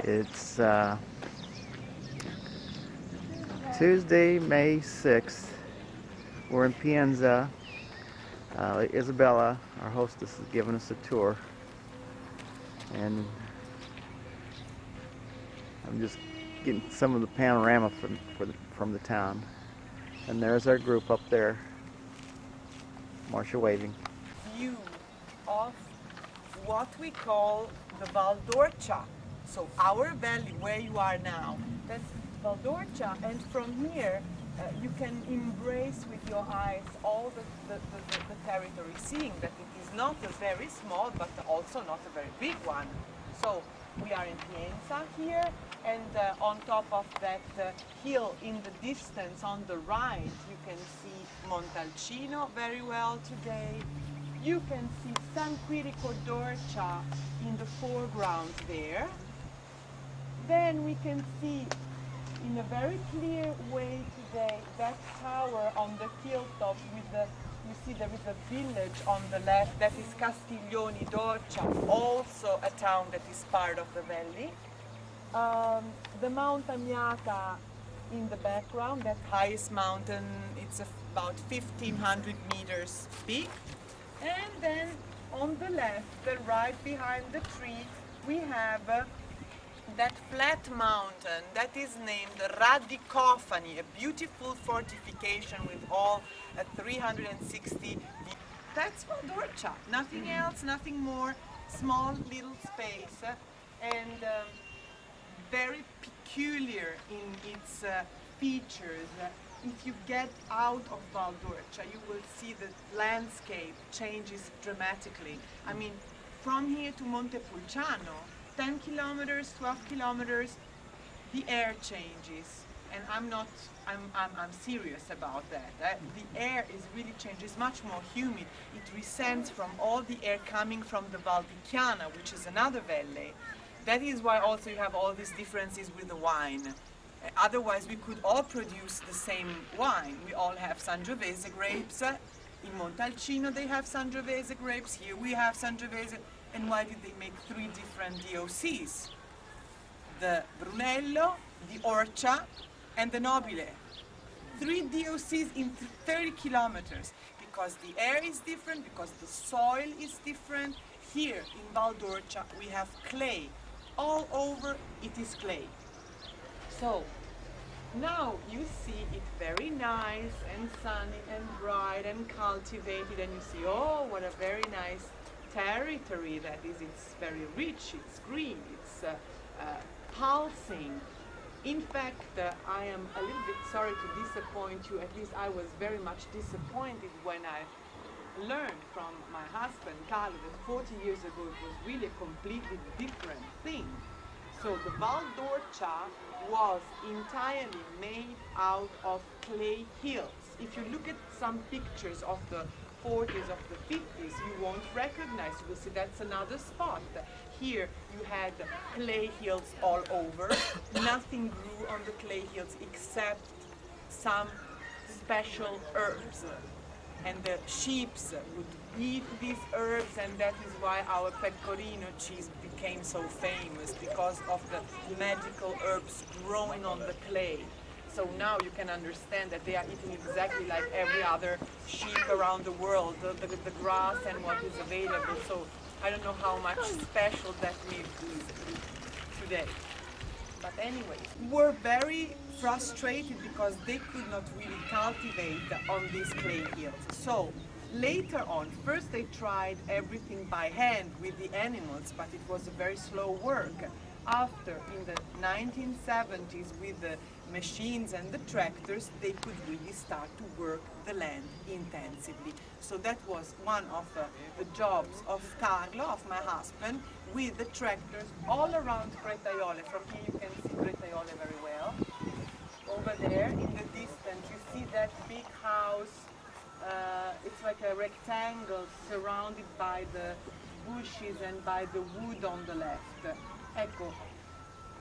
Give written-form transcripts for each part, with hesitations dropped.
It's Tuesday, May 6th. We're in Pienza. Isabella, our hostess, is giving us a tour. And I'm just getting some of the panorama from the town. And there's our group up there. Marcia waving. View of what we call the Val d'Orcia. So our valley, where you are now, that's Val d'Orcia, and from here you can embrace with your eyes all the territory, seeing that it is not a very small, but also not a very big one. So we are in Pienza here, and on top of that hill in the distance on the right, you can see Montalcino very well today. You can see San Quirico d'Orcia in the foreground there. Then we can see in a very clear way today that tower on the hilltop with the, you see there is a village on the left, that is Castiglioni d'Orcia, also a town that is part of the valley. The Mount Amiata in the background, that highest mountain, it's about 1,500 meters big. And then on the left, right behind the tree, we have that flat mountain that is named Radicofani, a beautiful fortification with all 360. That's Val d'Orcia, nothing else, nothing more, small little space, and very peculiar in its features. If you get out of Val d'Orcia, you will see the landscape changes dramatically. I mean, from here to Montepulciano, 10 kilometers, 12 kilometers, the air changes. And I'm serious about that. The air is really changes, much more humid. It resents from all the air coming from the Val di Chiana, which is another valley. That is why also you have all these differences with the wine. Otherwise, we could all produce the same wine. We all have Sangiovese grapes. In Montalcino, they have Sangiovese grapes. Here we have Sangiovese. And why did they make three different DOCs? The Brunello, the Orcia, and the Nobile. Three DOCs in 30 kilometers. Because the air is different, because the soil is different. Here in Val d'Orcia, we have clay. All over, it is clay. So now you see it very nice and sunny and bright and cultivated, and you see, oh, what a very nice territory that is. It's very rich, it's green, it's pulsing. In fact, I am a little bit sorry to disappoint you. At least I was very much disappointed when I learned from my husband, Carlo, that 40 years ago it was really a completely different thing. So the Val d'Orcia was entirely made out of clay hills. If you look at some pictures of the 40s, of the 50s, you won't recognize. You will see that's another spot. Here you had clay hills all over. Nothing grew on the clay hills except some special herbs. And the sheep would eat these herbs, and that is why our pecorino cheese became so famous, because of the medical herbs growing on the clay. So now you can understand that they are eating exactly like every other sheep around the world, the grass and what is available. So I don't know how much special that meat is today. But anyway, were very frustrated because they could not really cultivate on these clay hills. So later on, first they tried everything by hand with the animals, but it was a very slow work. After, in the 1970s, with the machines and the tractors, they could really start to work the land intensively. So that was one of the jobs of Carlo, of my husband, with the tractors all around Gretaiole. From here you can see Gretaiole very well. Over there, in the distance, you see that big house. It's like a rectangle surrounded by the bushes and by the wood on the left. Ecco,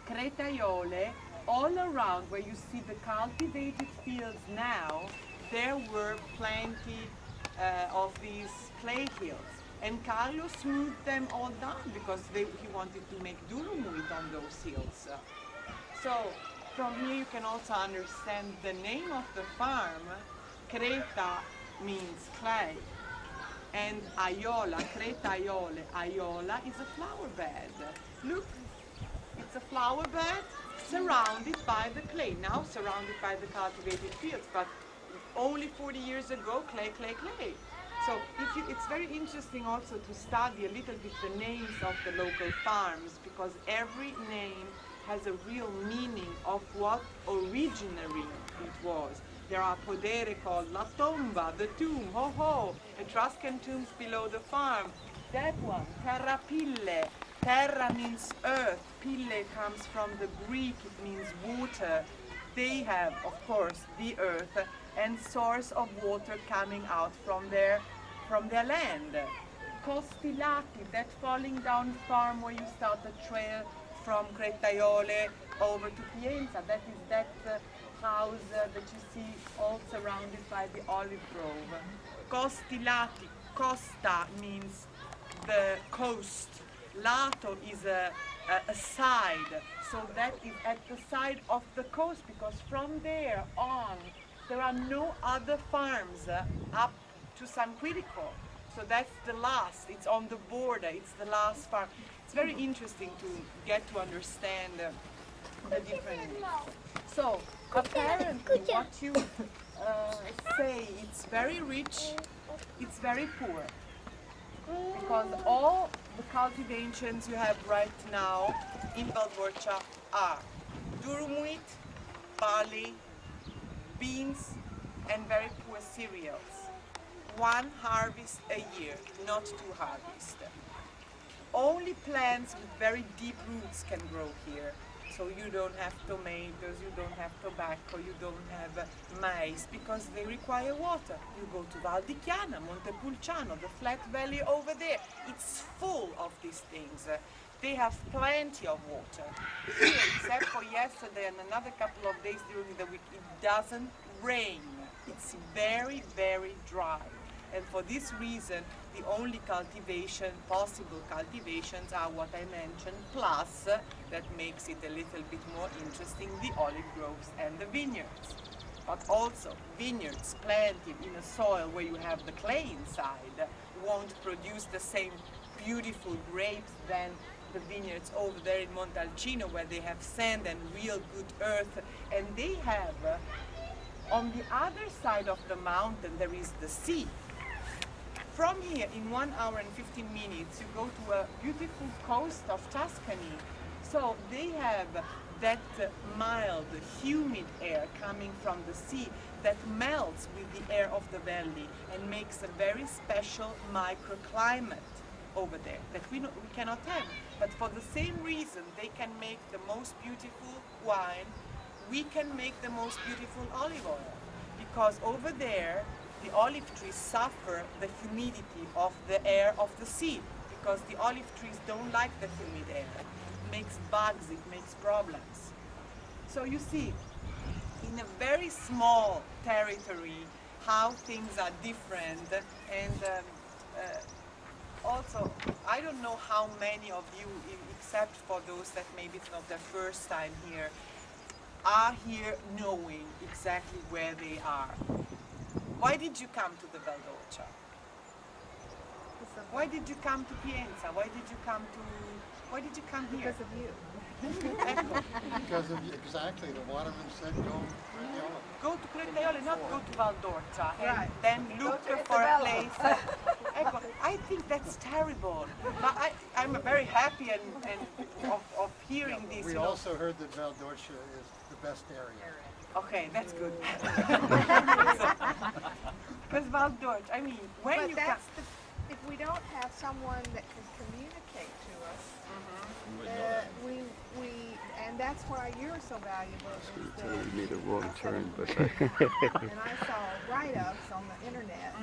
Gretaiole, all around where you see the cultivated fields now, there were plenty of these clay hills. And Carlo smoothed them all down because he wanted to make durumuit on those hills. So from here you can also understand the name of the farm. Creta means clay, and Aiola, Creta Aiole, Aiola is a flower bed. Look, it's a flower bed surrounded by the clay, now surrounded by the cultivated fields, but only 40 years ago, clay, clay, clay. So it's very interesting also to study a little bit the names of the local farms, because every name has a real meaning of what originally it was. There are podere called La Tomba, the tomb, ho ho, Etruscan tombs below the farm. That one, Terra Pille. Terra means earth, pille comes from the Greek, it means water. They have, of course, the earth and source of water coming out from their land. Costillati, that falling down farm where you start the trail from Cretaiole over to Pienza. That is that house that you see all surrounded by the olive grove. Costillati, costa means the coast. Lato is a side, so that is at the side of the coast, because from there on there are no other farms up to San Quirico. So that's the last, it's on the border, it's the last farm. It's very interesting to get to understand the different names. So apparently what you say, it's very rich, it's very poor. Because all the cultivations you have right now in Valdorcia are durumuit, barley, beans, and very poor cereals. One harvest a year, not two harvests. Only plants with very deep roots can grow here. So you don't have tomatoes, you don't have tobacco, you don't have maize, because they require water. You go to Val di Chiana, Montepulciano, the flat valley over there. It's full of these things. They have plenty of water. Here, except for yesterday and another couple of days during the week, it doesn't rain. It's very, very dry. And for this reason, the only possible cultivations are what I mentioned, plus that makes it a little bit more interesting, the olive groves and the vineyards. But also, vineyards planted in a soil where you have the clay inside won't produce the same beautiful grapes than the vineyards over there in Montalcino, where they have sand and real good earth. And they have, on the other side of the mountain, there is the sea. From here, in 1 hour and 15 minutes, you go to a beautiful coast of Tuscany. So they have that mild, humid air coming from the sea that melts with the air of the valley and makes a very special microclimate over there that we cannot have. But for the same reason, they can make the most beautiful wine, we can make the most beautiful olive oil. Because over there, the olive trees suffer the humidity of the air of the sea, because the olive trees don't like the humid air. It makes bugs, it makes problems. So you see, in a very small territory, how things are different. And also, I don't know how many of you, except for those that maybe it's not their first time here, are here knowing exactly where they are. Why did you come to the Valdorcia? Why did you come to Pienza? Why did you come here? Because of you. Ecco. Because of exactly, the waterman said go to Cretaiola. Go to Cretaiola, not go to Valdorcia, and Right. then look to for a Isabella. place. Ecco, I think that's terrible. But I'm very happy of hearing this. We you know. also heard that Valdorcia is the best area. Okay, that's good. Because Valdorcia, I mean, when But you that's if we don't have someone that can communicate to us, and that's why you're so valuable. Is that We made a wrong turn, but and I saw write-ups on the internet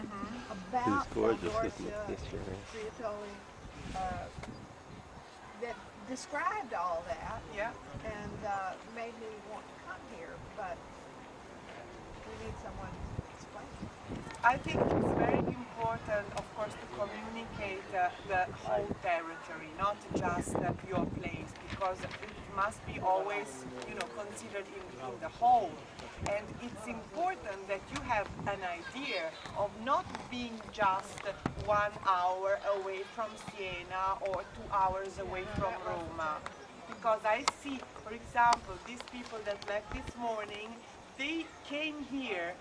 about it's gorgeous, isn't it? Valdorcia, This sure is. Friatoli, that described all that Yeah. and made me want to come here, but we need someone to explain. I think it's very important, of course, to communicate territory, not just your place, because it must be always, considered in the whole. And it's important that you have an idea of not being just 1 hour away from Siena or 2 hours away from Roma. Because I see, for example, these people that left this morning, they came here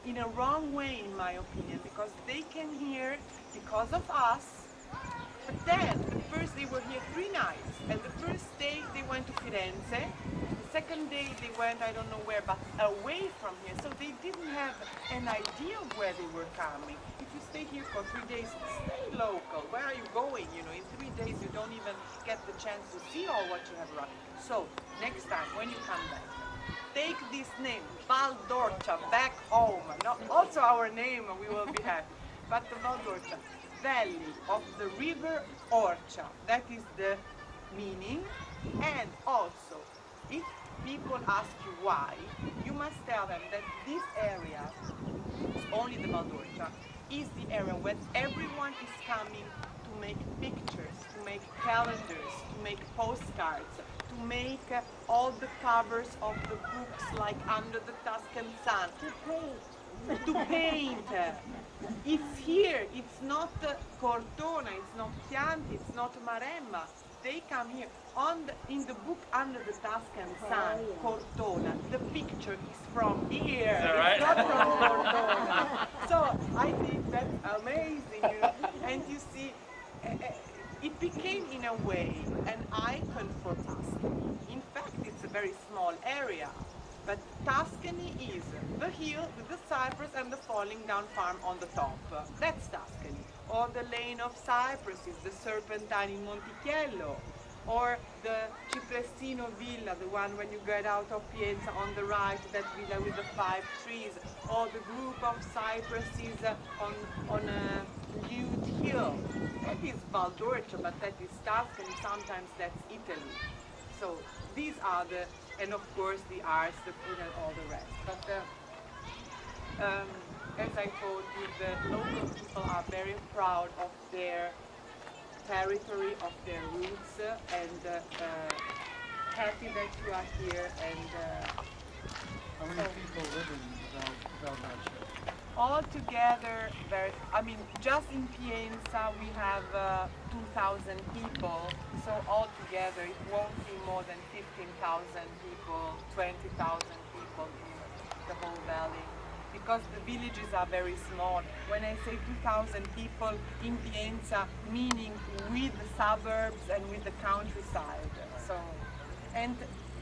in a wrong way, in my opinion, because they came here because of us. But then, at first they were here 3 nights, and the first day they went to Firenze, the second day they went I don't know where, but away from here, so they didn't have an idea of where they were coming. If you stay here for 3 days, stay local. Where are you going? In 3 days you don't even get the chance to see all what you have around. So, next time, when you come back, take this name, Val d'Orcia, back home. No, also our name, we will be happy. But the Val d'Orcia, valley of the river Orcia, that is the meaning. And also, if people ask you why, you must tell them that this area, only the Val d'Orcia, is the area where everyone is coming to make pictures, to make calendars, to make postcards, to make all the covers of the books like Under the Tuscan Sun. To paint. It's here, it's not Cortona, it's not Chianti, it's not Maremma. They come here. In the book Under the Tuscan Sun, Cortona, the picture is from here. Is that right? It's not from Cortona. So I think that's amazing. And you see, it became in a way an icon for Tuscany. In fact, it's a very small area. But Tuscany is the hill with the cypress and the falling down farm on the top. That's Tuscany. Or the lane of cypresses, the Serpentine in Montichiello. Or the Cipressino Villa, the one when you get out of Pienza on the right, that villa with the 5 trees. Or the group of cypresses on a huge hill. That is Val d'Orcia, but that is Tuscany. Sometimes that's Italy. So these are and of course the arts, the food and all the rest. But as I told you, the local people are very proud of their territory, of their roots, and happy that you are here. And How many people live in Val d'Orcia? all together, just in Pienza we have 2,000 people, so all together it won't be more than 15,000 people, 20,000 people in the whole valley, because the villages are very small. When I say 2,000 people in Pienza, meaning with the suburbs and with the countryside. So, and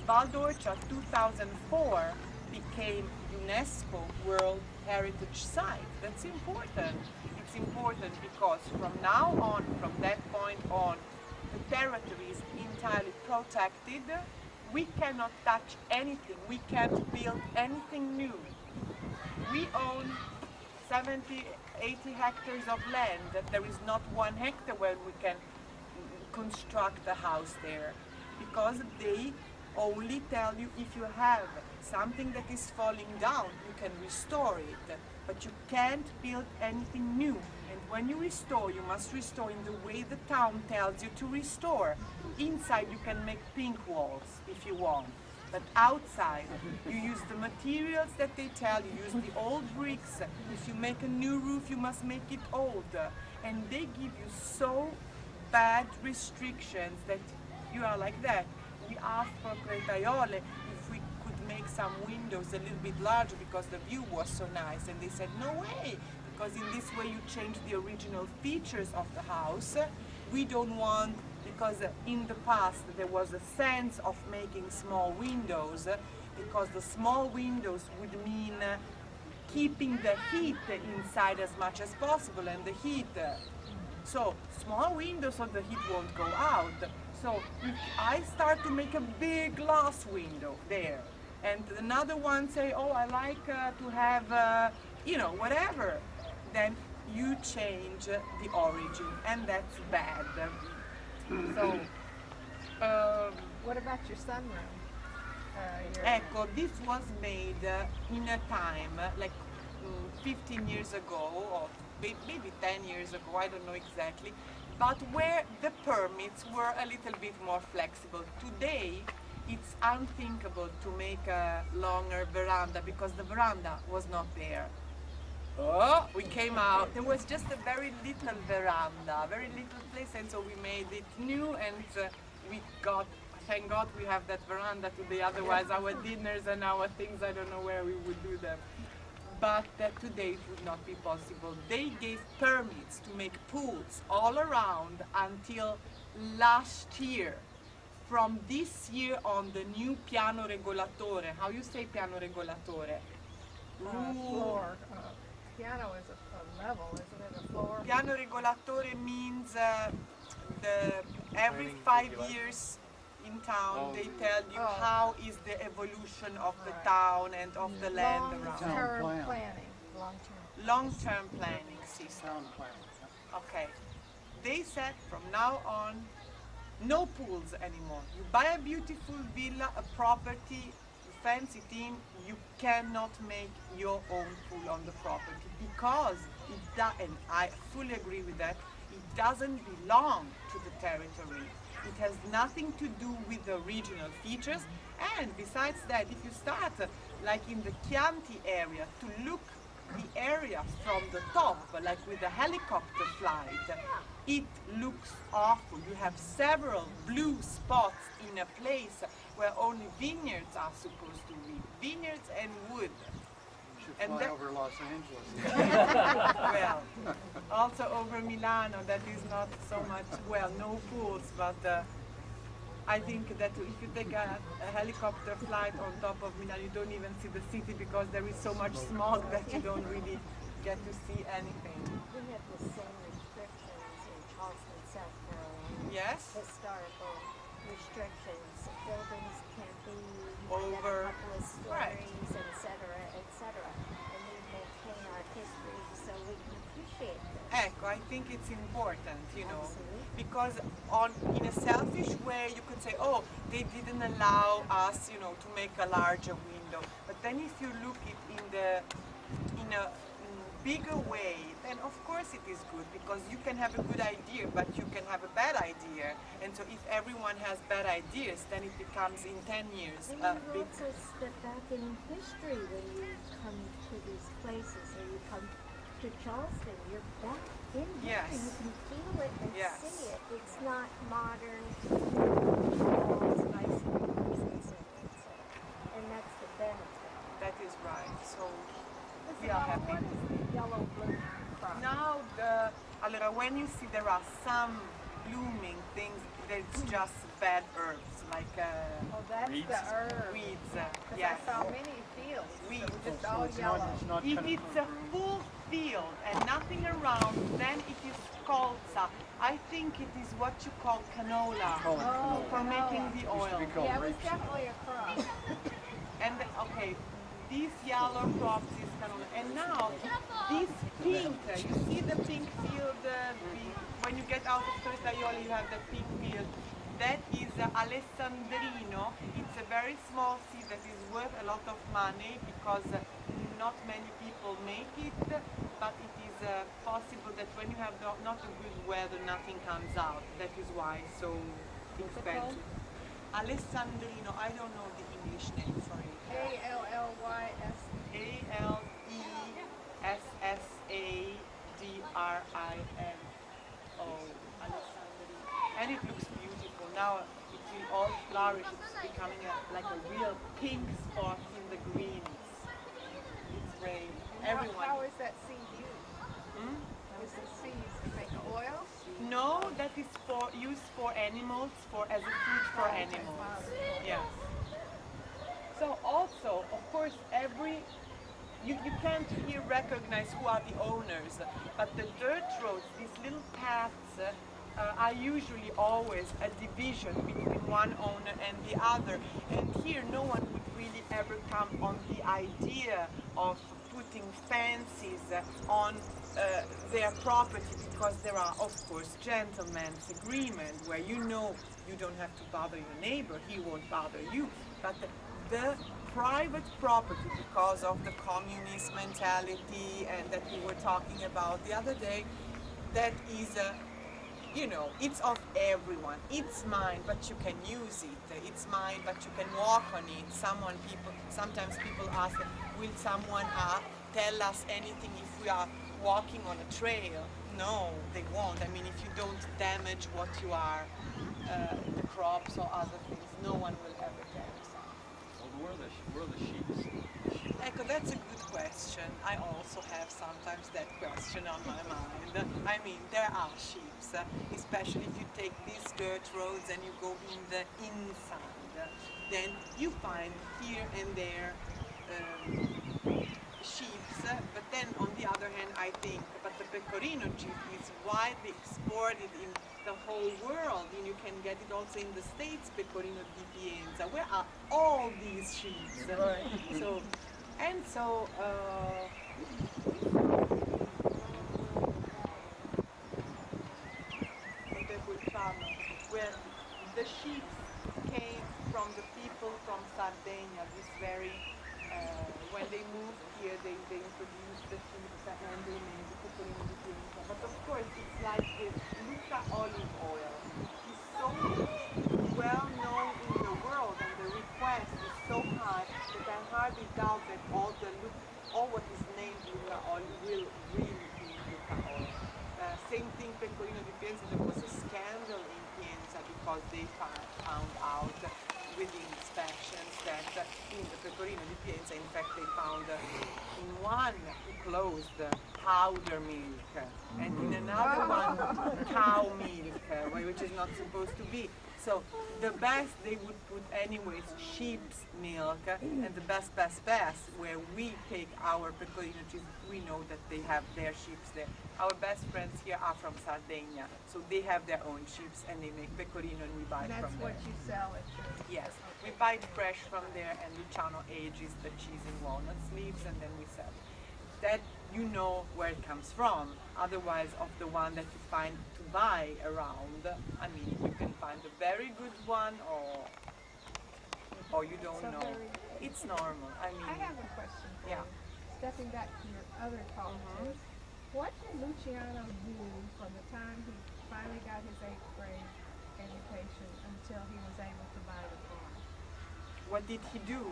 Val d'Orcia 2004 became UNESCO World Heritage Site. That's important. It's important because from now on, from that point on, the territory is entirely protected. We cannot touch anything. We can't build anything new. We own 70, 80 hectares of land. There is not 1 hectare where we can construct a house there, because they only tell you if you have something that is falling down, you can restore it, but you can't build anything new. And when you restore, you must restore in the way the town tells you to restore. Inside you can make pink walls if you want, but outside you use the materials that they tell you. Use the old bricks. If you make a new roof, you must make it old. And they give you so bad restrictions that you are like that. We asked for Cretaiola if we could make some windows a little bit larger because the view was so nice, and they said no way, because in this way you change the original features of the house. We don't want, because in the past there was a sense of making small windows, because the small windows would mean keeping the heat inside as much as possible, and the heat, so small windows so the heat won't go out. So if I start to make a big glass window there, and another one say, oh, I like to have, whatever, then you change the origin, and that's bad. So, What about your sunroom? ecco, this was made in a time, like 15 years ago, or maybe 10 years ago, I don't know exactly, but where the permits were a little bit more flexible. Today, it's unthinkable to make a longer veranda because the veranda was not there. Oh, we came out. There was just a very little veranda, very little place, and so we made it new, and we got. Thank God we have that veranda today. Otherwise, our dinners and our things, I don't know where we would do them. But today it would not be possible. They gave permits to make pools all around until last year. From this year on, the new piano regolatore. How you say piano regolatore? Floor. Piano is a level, isn't it? A floor. Piano regolatore means every 5 years in town they tell you how is the evolution of the town and of the land around. Long-term plan. planning. Long-term. Long-term planning system. Town planning. Okay. They said from now on, no pools anymore. You buy a beautiful villa, a property, you fence it in, you cannot make your own pool on the property because and I fully agree with that, it doesn't belong to the territory. It has nothing to do with the regional features, and besides that, if you start like in the Chianti area to look the area from the top, like with a helicopter flight, it looks awful. You have several blue spots in a place where only vineyards are supposed to be. Vineyards and wood. You should And fly that- over Los Angeles. Well, also over Milano, that is not so much, well, no pools, but I think that if you take a helicopter flight on top of Milano, you don't even see the city because there is so much smog that you don't really get to see anything. We have the same restrictions in Charleston, South Carolina. Yes? Historical restrictions. Buildings can't be Over. a couple of Right. stories, et cetera, and we maintain our history so we can appreciate this. Ecco, I think it's important, you know, Absolutely. because in a selfish way you could say, oh, they didn't allow us, you know, to make a larger window. But then if you look it in a bigger way, then of course it is good because you can have a good idea, but you can have a bad idea. And so if everyone has bad ideas, then it becomes in 10 years And a you big. also step back in history when you come to these places, or you come to Charleston. You're back in Yes. history. You can feel it and Yes. see it. It's not modern walls, skyscrapers, et cetera. And that's the benefit. That is right. So Mr. we are Bala, happy. what is the yellow bloom crop? Now, allora, when you see there are some blooming things, it's just bad herbs, like Oh, that's the herb. weeds. 'Cause Yes. I saw many fields. Weeds. It was just So all it's yellow. not If kind it's a full field and nothing around, then it is colza. I think it is what you call canola Call it Oh, canola. for making the Used to oil. be called Yeah, it was rapeseed. definitely a crop. And okay, these yellow crops is canola. And now, this pink, you see the pink field, when you get out of Torretaioli, you have the pink field. That is Alessandrino. It's a very small seed that is worth a lot of money because not many people make it, but it is possible that when you have not a good weather, nothing comes out. That is why it's so expensive. Alessandrino, I don't know the English name, sorry. A-L-L-Y-S. Alessandrino. Alessandrino. And it looks beautiful. Now it will all flourish. It's becoming like a real pink spot in the greens. It's great. How Everyone. is that seed used? Hmm? Is the seeds to make oil? No, that is used for animals, as a food for animals. Yes. So also, of course, you can't here recognize who are the owners, but the dirt roads, these little paths, are usually always a division between one owner and the other. And here no one would really ever come on the idea of putting fences on their property because there are, of course, gentlemen's agreement where you know you don't have to bother your neighbor, he won't bother you. But the private property because of the communist mentality and that we were talking about the other day. That is you know, it's of everyone. It's mine, but you can use it. It's mine, but you can walk on it. Sometimes people ask, will someone tell us anything if we are walking on a trail? No, they won't. I mean, if you don't damage what you are, the crops or other things, no one will ever tell you something. Well, where are the sheep? Echo, that's a good question. I also have sometimes that question on my mind. I mean, there are sheep, especially if you take these dirt roads and you go in the inside, then you find here and there sheep. But then on the other hand, I think, but the pecorino sheep is widely exported in the whole world, and you can get it also in the States, pecorino di Pienza. Where are all these sheep? So, where the sheep came from the people from Sardinia, this very, when they moved here, they introduced the sheep and they made the pecorino di Pienza. But of course, it's like with Lucca olive oil. It's so well known in the world and the request is so high that I hardly doubt that all what is named Lucca oil will really be Lucca oil. Same thing, pecorino di Pienza. There was a scandal in Pienza because they found out with the inspections that in the pecorino di Pienza, in fact, they found in one closed powder milk and in another one cow milk, which is not supposed to be. So the best they would put anyways sheep's milk, and the best where we take our pecorino cheese, we know that they have their sheep there. Our best friends here are from Sardinia, so they have their own sheep and they make pecorino and we buy it from there. That's what you sell at your... Yes, we buy it fresh from there and Luciano ages the cheese in walnut leaves and then we sell it. That you know where it comes from. Otherwise, of the one that you find to buy around, I mean, you can find a very good one or you don't know. It's normal. I mean, I have a question for yeah. you. Stepping back to your other talk, what did Luciano do from the time he finally got his 8th grade education until he was able to buy the farm? What did he do?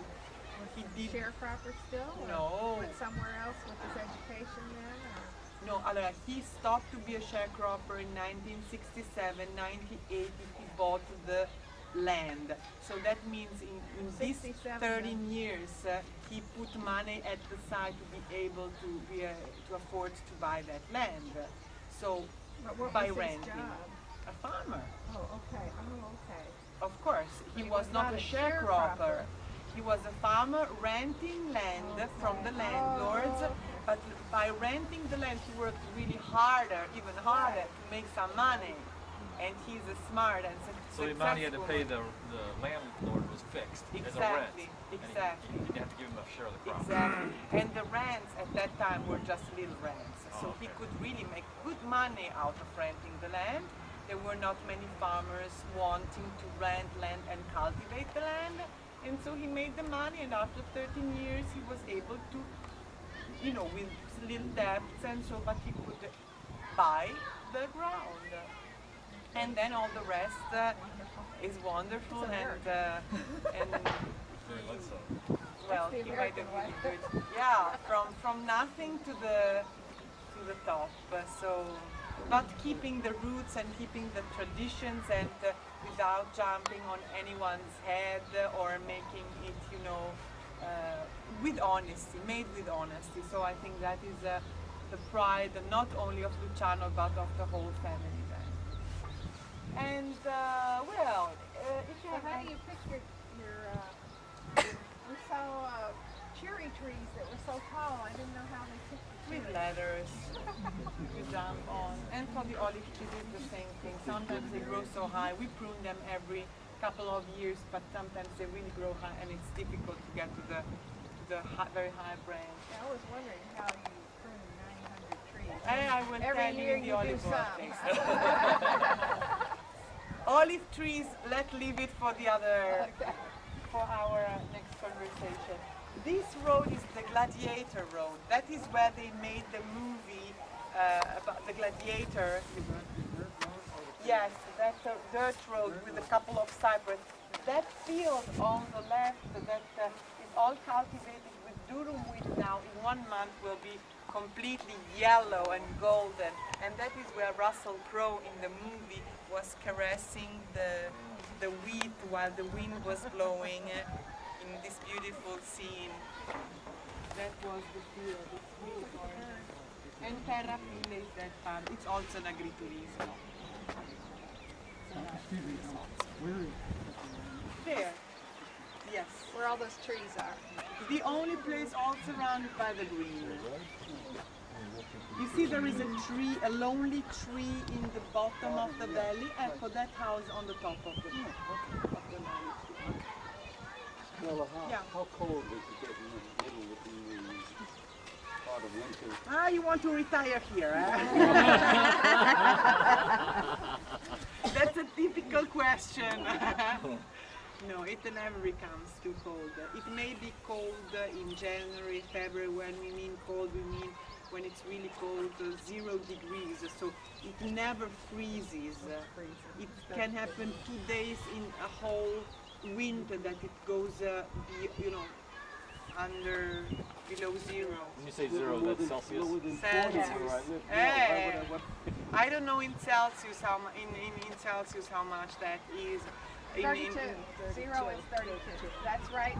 Was he sharecropper still? No. Or went somewhere else with his education then? Or? No, allora, he stopped to be a sharecropper in 1967, 98 he bought the land. So that means in these 13 years he put money at the side to be able to afford to buy that land. So What by was renting. his job? A farmer. Oh, okay. Oh, okay. Of course, he was not a sharecropper. He was a farmer renting land from the landlords, but by renting the land he worked really even harder to make some money. And he's a smart and So the amount he had to pay the landlord was fixed as a rent. Exactly. And you didn't have to give him a share of the profit. Exactly. And the rents at that time were just little rents. So he could really make good money out of renting the land. There were not many farmers wanting to rent land and cultivate the land. And so he made the money, and after 13 years he was able to, you know, with little debts and so, but he could buy the ground. And then all the rest is wonderful and Very much so. well, he made a really good, yeah, from nothing to the top. But keeping the roots and keeping the traditions and without jumping on anyone's head or making it, you know, with honesty, made with honesty. So I think that is the pride not only of Luciano but of the whole family then. And well, if you So have how do you pick your we saw cherry trees that were so tall, I didn't know how they picked the with cherries. ladders you jump on, and for the olive trees it's the same thing. Sometimes they grow so high, we prune them every couple of years, but sometimes they really grow high and it's difficult to get to the very high branch. I was wondering how you prune 900 trees. I will Every tell year you the you do olive oil some. things. Olive trees, let's leave it for the other, for our next conversation. This road is the Gladiator Road. That is where they made the movie about the gladiator. Yes, that's a dirt road with a couple of cypress. That field on the left that is all cultivated with durum wheat now in 1 month will be completely yellow and golden. And that is where Russell Crowe in the movie was caressing the wheat while the wind was blowing in this beautiful scene. That was the field. It's really gorgeous. And Terra Fila is that farm. It's also an agriturismo. There. Yes. Where all those trees are. The only place all surrounded by the green. You see there is a tree, a lonely tree in the bottom of the valley, and for that house on the top of the valley. Well, Yeah. how cold does it get in the middle of the part of winter? Ah, you want to retire here, eh? That's a typical question. No, it never becomes too cold. It may be cold in January, February. When we mean cold, we mean when it's really cold, 0 degrees. So it never freezes. It can happen 2 days in a whole winter that it goes, under below 0. When you say 0, that's Celsius. Celsius. Hey. I don't know in Celsius how in Celsius how much that is. 32. 0 is 32. That's right.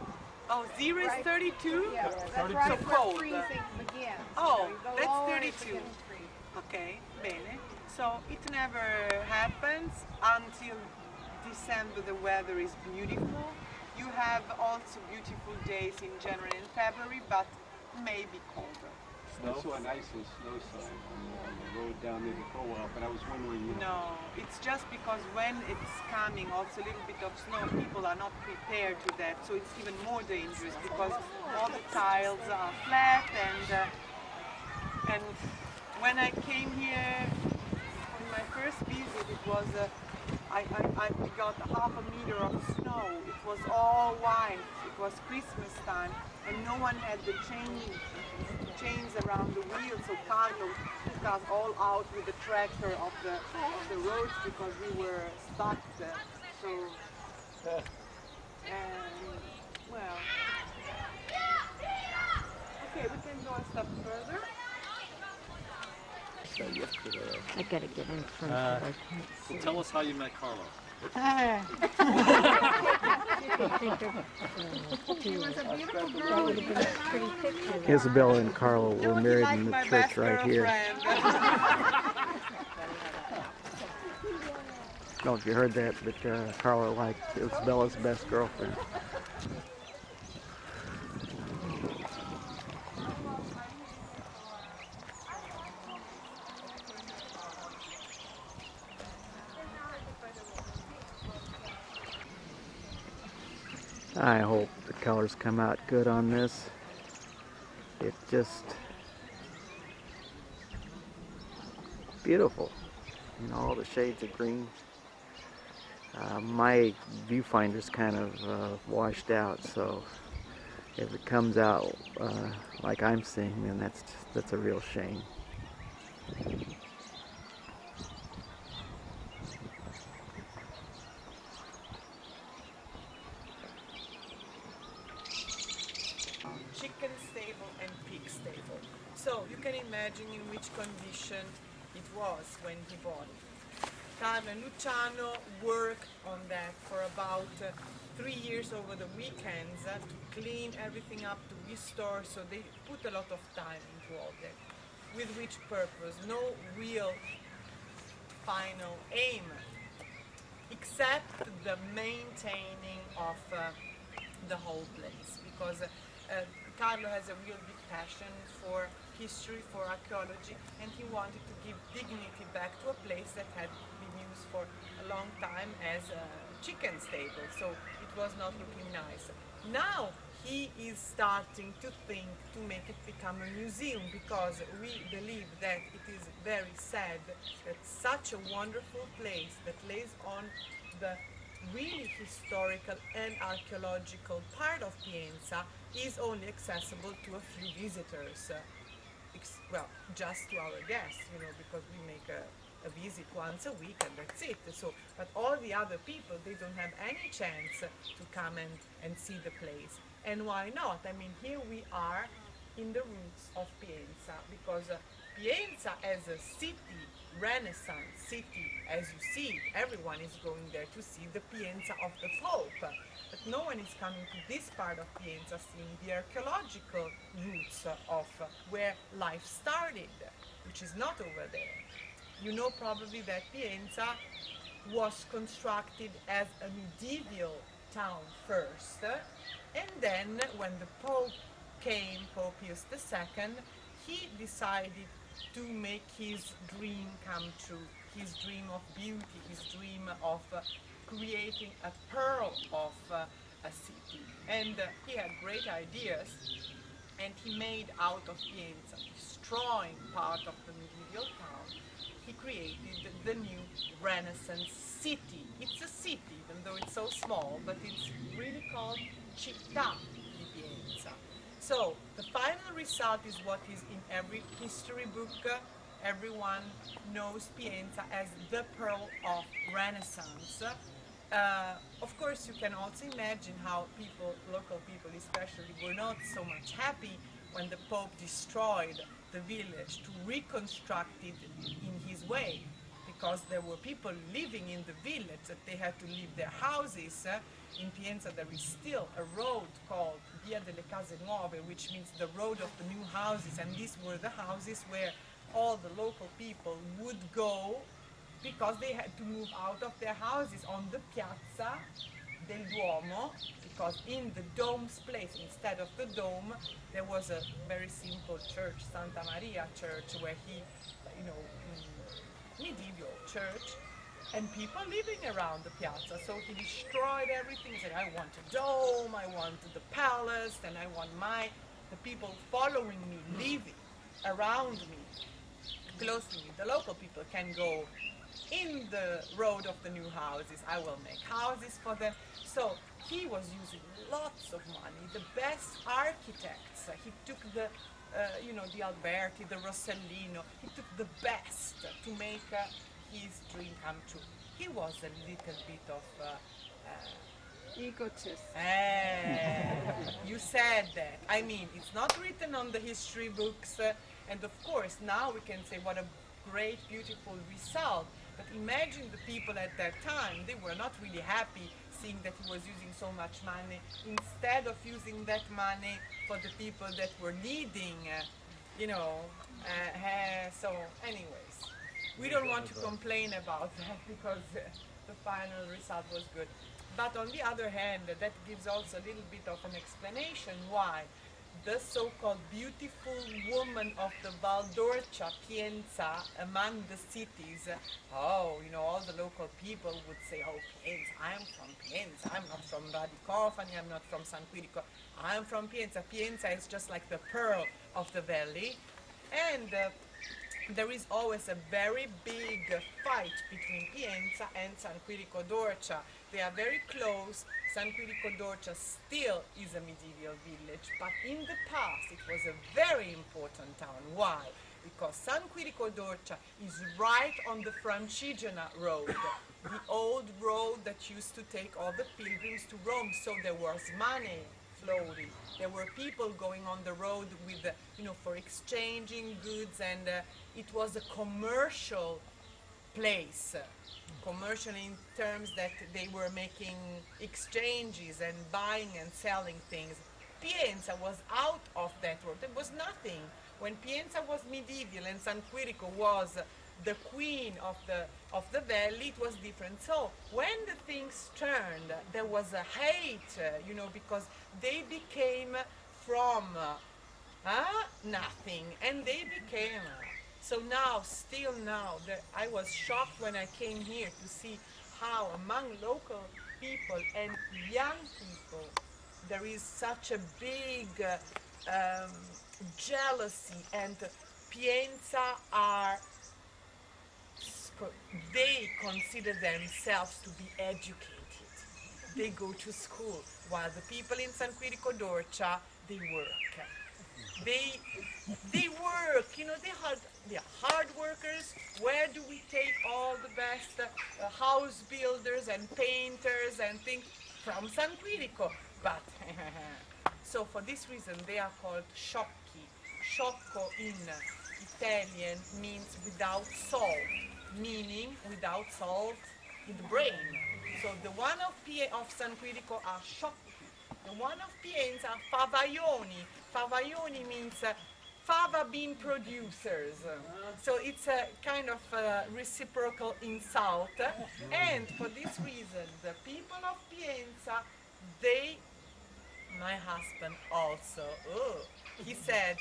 Oh, 0 is Right. 32? Yeah, that's So right where cold. freezing begins. Oh, You go that's lower, it 32. begins to freeze. Okay, bene. So it never happens until December. The weather is beautiful. You have also beautiful days in January and February, but maybe colder. I saw an ice and snow sign on the road down there for a while, but I was wondering, No, it's just because when it's coming, also a little bit of snow, people are not prepared to that, so it's even more dangerous because all the tiles are flat and when I came here on my first visit, it was I got half a meter of snow. It was all white. It was Christmas time, and no one had the chains around the wheels. So Carlo took us all out with the tractor of the roads because we were stuck there. So, well, okay, we can go a step further. I gotta get in front of I can't So tell us how you met Carlo. She was a beautiful That girl. would have been a pretty picture. Isabella and Carlo were Don't you married like in the my church best right here. girlfriend? I don't know if you heard that, but Carlo liked Isabella's best girlfriend. I hope the colors come out good on this. It just beautiful, you know, all the shades of green. My viewfinder's kind of washed out, so if it comes out like I'm seeing, then that's a real shame. Chicken stable and pig stable. So you can imagine in which condition it was when he bought it. Carlo and Luciano worked on that for about 3 years over the weekends to clean everything up, to restore, so they put a lot of time into all that. With which purpose? No real final aim, except the maintaining of the whole place, because Carlo has a real big passion for history, for archaeology, and he wanted to give dignity back to a place that had been used for a long time as a chicken stable, so it was not looking nice. Now he is starting to think to make it become a museum, because we believe that it is very sad that such a wonderful place that lays on the really historical and archaeological part of Pienza is only accessible to a few visitors. Well, just to our guests, because we make a visit once a week and that's it. So, but all the other people, they don't have any chance to come and see the place. And why not? I mean, here we are in the roots of Pienza, because Pienza as a city, Renaissance city, as you see, everyone is going there to see the Pienza of the Pope. But no one is coming to this part of Pienza seeing the archaeological roots of where life started, which is not over there. You know probably that Pienza was constructed as a medieval town first, and then when the Pope came, Pope Pius II, he decided to make his dream come true, his dream of beauty, his dream of creating a pearl of a city. And he had great ideas, and he made out of Pienza, destroying part of the medieval town, he created the new Renaissance city. It's a city, even though it's so small, but it's really called Città di Pienza. So the final result is what is in every history book. Everyone knows Pienza as the pearl of Renaissance. Of course, you can also imagine how people, local people especially, were not so much happy when the Pope destroyed the village to reconstruct it in his way, because there were people living in the village that they had to leave their houses. In Pienza there is still a road called Via delle Case Nuove, which means the road of the new houses, and these were the houses where all the local people would go because they had to move out of their houses on the Piazza del Duomo, because in the dome's place, instead of the dome, there was a very simple church, Santa Maria Church, where he, medieval church, and people living around the piazza. So he destroyed everything. He said, I want a dome, I want the palace, and I want the people following me, living around me, close to me. The local people can go in the road of the new houses. I will make houses for them. So he was using lots of money, the best architects. He took the Alberti, the Rossellino. He took the best to make his dream come true. He was a little bit of Egotist. you said that. I mean, it's not written on the history books, and of course now we can say what a great, beautiful result. But imagine the people at that time, they were not really happy seeing that he was using so much money, instead of using that money for the people that were needing, so anyways, we don't want to complain about that because the final result was good. But on the other hand, that gives also a little bit of an explanation why the so-called beautiful woman of the Val d'Orcia, Pienza, among the cities, all the local people would say, oh, Pienza, I'm from Pienza, I'm not from Radicofani, I'm not from San Quirico, I'm from Pienza. Pienza is just like the pearl of the valley. And there is always a very big fight between Pienza and San Quirico d'Orcia. They are very close. San Quirico d'Orcia still is a medieval village, but in the past it was a very important town. Why? Because San Quirico d'Orcia is right on the Francigena road, the old road that used to take all the pilgrims to Rome. So there was money flowing. There were people going on the road with, for exchanging goods, and it was a commercial place. Commercial in terms that they were making exchanges and buying and selling things. Pienza was out of that world. There was nothing. When Pienza was medieval and San Quirico was the queen of the valley, it was different. So when the things turned, there was a hate, because they became from nothing, and they became. So now, still now, I was shocked when I came here to see how among local people and young people there is such a big jealousy, and Pienza they consider themselves to be educated. they go to school, while the people in San Quirico d'Orcia, they work. They work, you know, they are hard workers. Where do we take all the best house builders and painters and things? From San Quirico. But so for this reason they are called sciocchi. Sciocco in Italian means without salt, meaning without salt in the brain. So the one of San Quirico are sciocchi. The one of Pienza are favaioni. Favaioni means fava bean producers. So it's a kind of reciprocal insult. And for this reason, the people of Pienza, my husband also, he said,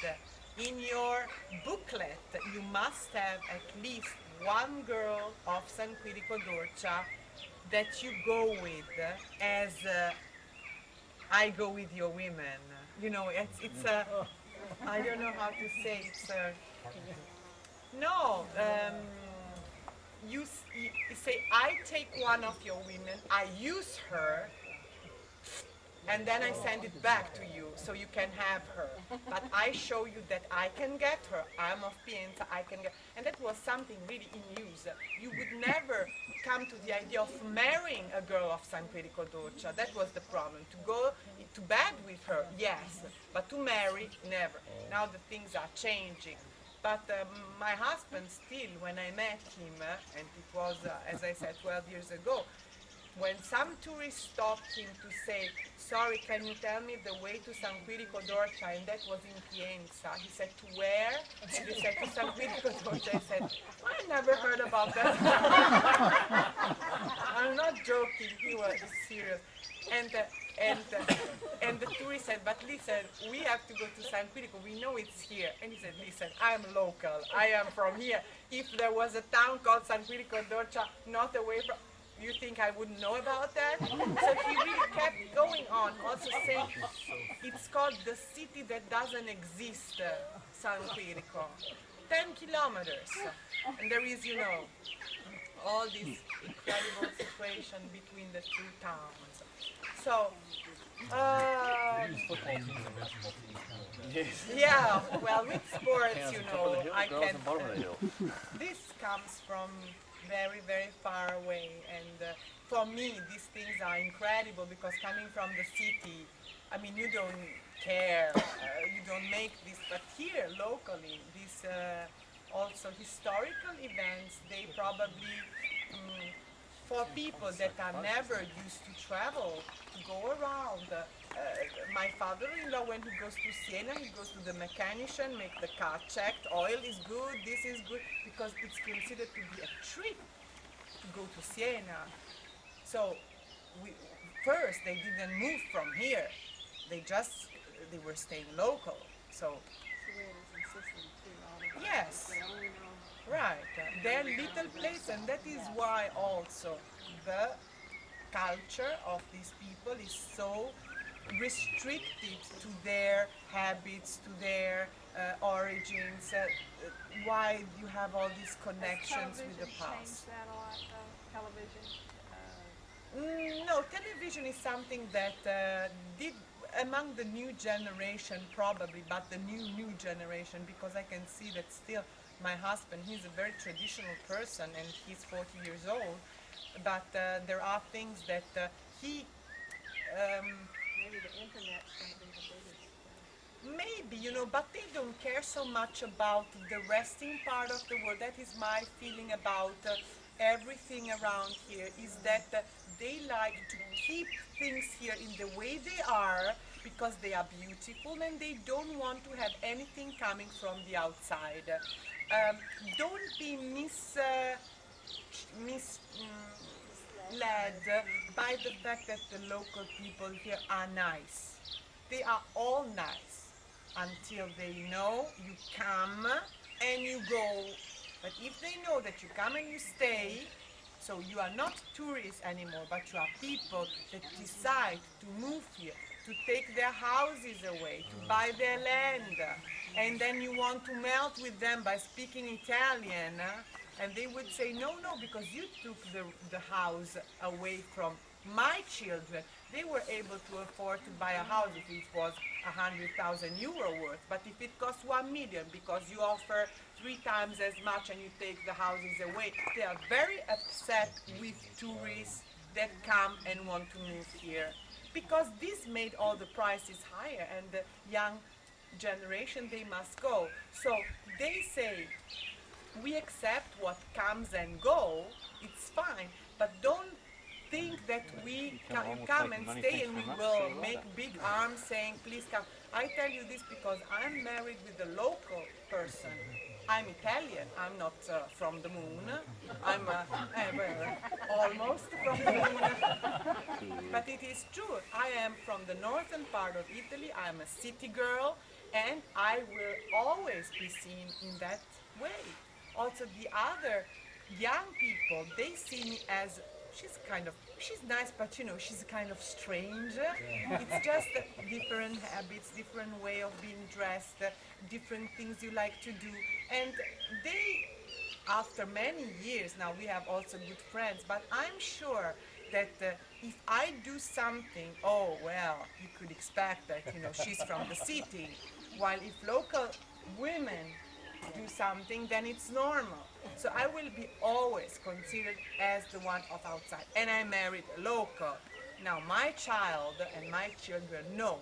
in your booklet, you must have at least one girl of San Quirico d'Orcia that you go with as I go with your women. You know, it's I don't know how to say it's no, you say, I take one of your women, I use her, and then I send it back to you so you can have her. But I show you that I can get her. I'm of Pienza, I can get. And that was something really in use. You would never come to the idea of marrying a girl of San Quirico d'Orcia. That was the problem. To go to bed with her, yes, but to marry, never. Now the things are changing. But my husband still, when I met him, and it was, as I said, 12 years ago, when some tourists stopped him to say, sorry, can you tell me the way to San Quirico d'Orcia? And that was in Pienza. He said, to where? And he said, to San Quirico d'Orcia. I said, I never heard about that. I'm not joking, he was serious. And the tourist said, but listen, we have to go to San Quirico, we know it's here. And he said, listen, I'm local, I am from here. If there was a town called San Quirico d'Orcia, not away from, you think I wouldn't know about that? So he really kept going on, also saying it's called the city that doesn't exist, San Quirico. 10 kilometers. And there is, you know, all this incredible situation between the two towns. So, yeah, well, with sports, you know, I can. This comes from very, very far away, and for me these things are incredible because coming from the city, I mean, you don't care, you don't make this, but here locally, these also historical events, they probably, for people that are never used to travel, to go around. My father-in-law, when he goes to Siena, he goes to the mechanician, make the car checked, oil is good, this is good, because it's considered to be a trip to go to Siena. So first they didn't move from here, they were staying local. So yes, right, their little place, and that is why also the culture of these people is so restricted to their habits, to their origins, why you have all these connections with the past. That a lot, television? No, television is something that did among the new generation probably, but the new generation, because I can see that still my husband, he's a very traditional person and he's 40 years old, but there are things that he Maybe the internet's going to be the biggest. maybe, you know, but they don't care so much about the resting part of the world. That is my feeling about everything around here, is that they like to keep things here in the way they are because they are beautiful and they don't want to have anything coming from the outside. Don't be misled by the fact that the local people here are nice. They are all nice until they know you come and you go. But if they know that you come and you stay, so you are not tourists anymore, but you are people that decide to move here, to take their houses away, to buy their land, and then you want to melt with them by speaking Italian, and they would say, no, because you took the house away from my children, they were able to afford to buy a house if it was 100,000 euro worth. But if it costs 1 million because you offer 3 times as much and you take the houses away, they are very upset with tourists that come and want to move here. Because this made all the prices higher, and the young generation, they must go. So they say, we accept what comes and go, it's fine, but don't think that we come and stay and we will make big arms saying, please come. I tell you this because I'm married with a local person. I'm Italian, I'm not from the moon. I'm almost from the moon. But it is true, I am from the northern part of Italy, I'm a city girl, and I will always be seen in that way. Also the other young people, they see me as, she's nice, but you know, she's kind of strange. It's just different habits, different way of being dressed, different things you like to do. And they, after many years, now we have also good friends, but I'm sure that if I do something, oh well, you could expect that, you know, she's from the city. While if local women do something, then it's normal. So I will be always considered as the one of outside. And I married a local. Now my child and my children know,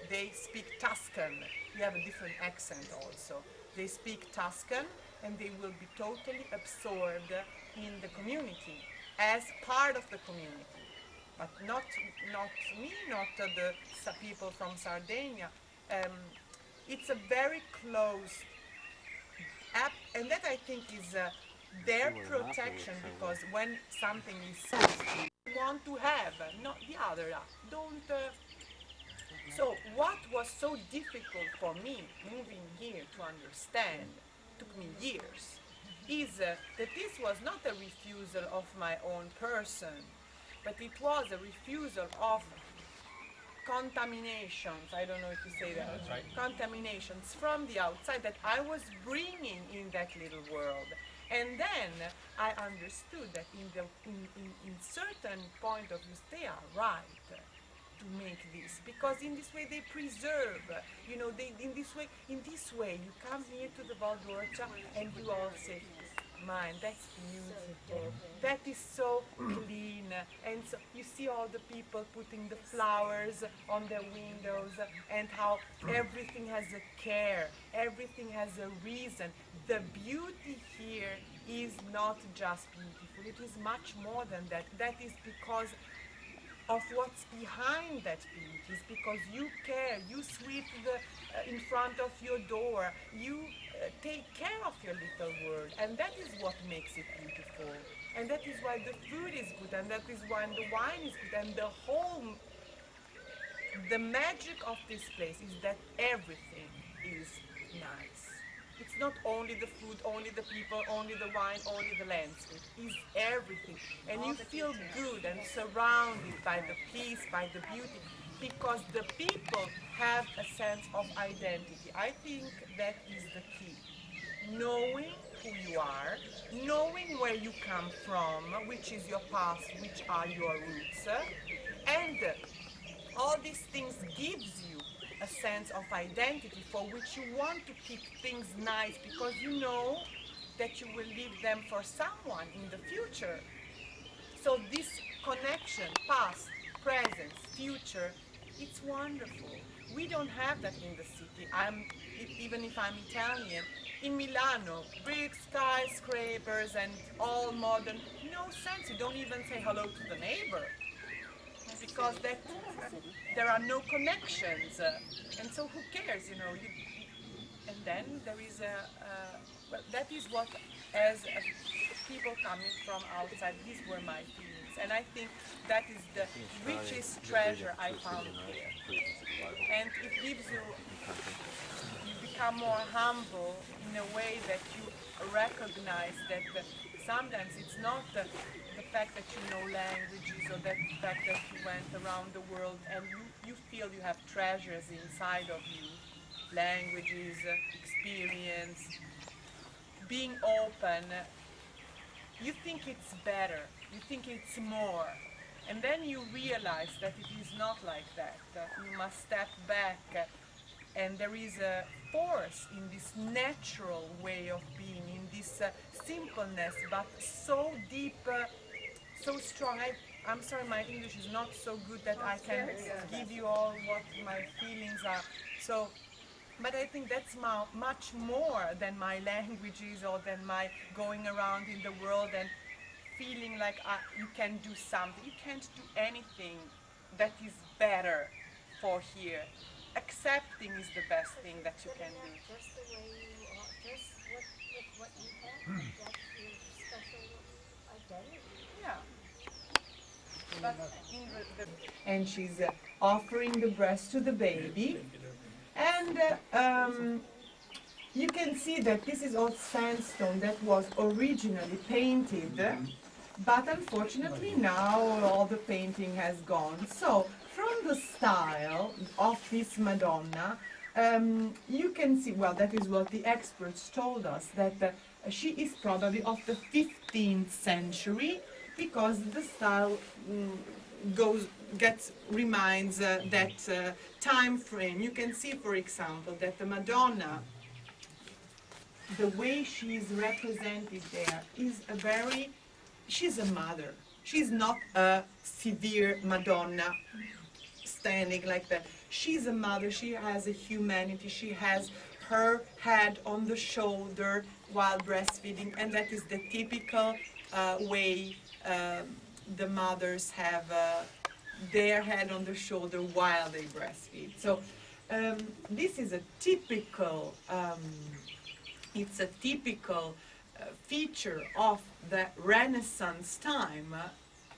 they speak Tuscan. We have a different accent also. They speak Tuscan and they will be totally absorbed in the community, as part of the community. But not me, not the people from Sardinia. It's a very close app, and that I think is their protection, because when something is something you want to have, not the other app. Don't. So what was so difficult for me moving here to understand, took me years, is that this was not a refusal of my own person, but it was a refusal of contaminations, I don't know if you say that, That's right. contaminations from the outside that I was bringing in that little world. And then I understood that in certain point of view, they are right to make this, because in this way they preserve, you know, in this way you come here to the Val d'Orcia and you all say, man, that's beautiful, that is so clean, and so you see all the people putting the flowers on their windows, and how everything has a care, everything has a reason. The beauty here is not just beautiful, it is much more than that. That is because of what's behind that beauty. It's because you care, you sweep in front of your door, you take care of your little world, and that is what makes it beautiful. And that is why the food is good, and that is why the wine is good, and the magic of this place is that everything is nice. It's not only the food, only the people, only the wine, only the landscape. It's everything. And you feel good and surrounded by the peace, by the beauty, because the people have a sense of identity. I think that is the key. Knowing who you are, knowing where you come from, which is your past, which are your roots, and all these things gives you a sense of identity for which you want to keep things nice, because you know that you will leave them for someone in the future. So this connection, past, present, future, it's wonderful. We don't have that in the city. Even if I'm Italian, in Milano, big skyscrapers and all modern, no sense. You don't even say hello to the neighbor, because there are no connections, and so who cares, you know? And then there is well, that is what, as people coming from outside, these were my feelings, and I think that is the richest treasure I found here. And it gives you become more humble in a way that you recognize that sometimes it's not the fact that you know languages, or the fact that you went around the world and you feel you have treasures inside of you, languages, experience, being open. You think it's better, you think it's more, And then you realize that it is not like that. You must step back, and there is a force in this natural way of being, in this simpleness, but so deep, so strong. I'm sorry, my English is not so good that I can give you all what my feelings are. So, but I think that's much more than my languages or than my going around in the world and feeling like you can do something. You can't do anything that is better for here. Accepting is the best thing that you can do. Just the way you are, just with what you have, that's your special identity. Yeah. But and she's offering the breast to the baby. And you can see that this is all sandstone that was originally painted, but unfortunately now all the painting has gone. So from the style of this Madonna, you can see, well, that is what the experts told us, that she is probably of the 15th century, because the style reminds that time frame. You can see, for example, that the Madonna, the way she is represented there is she's a mother. She's not a severe Madonna standing like that. She's a mother, she has a humanity, she has her head on the shoulder while breastfeeding, and that is the typical way the mothers have their head on the shoulder while they breastfeed. So this is a typical, it's a typical feature of the Renaissance time.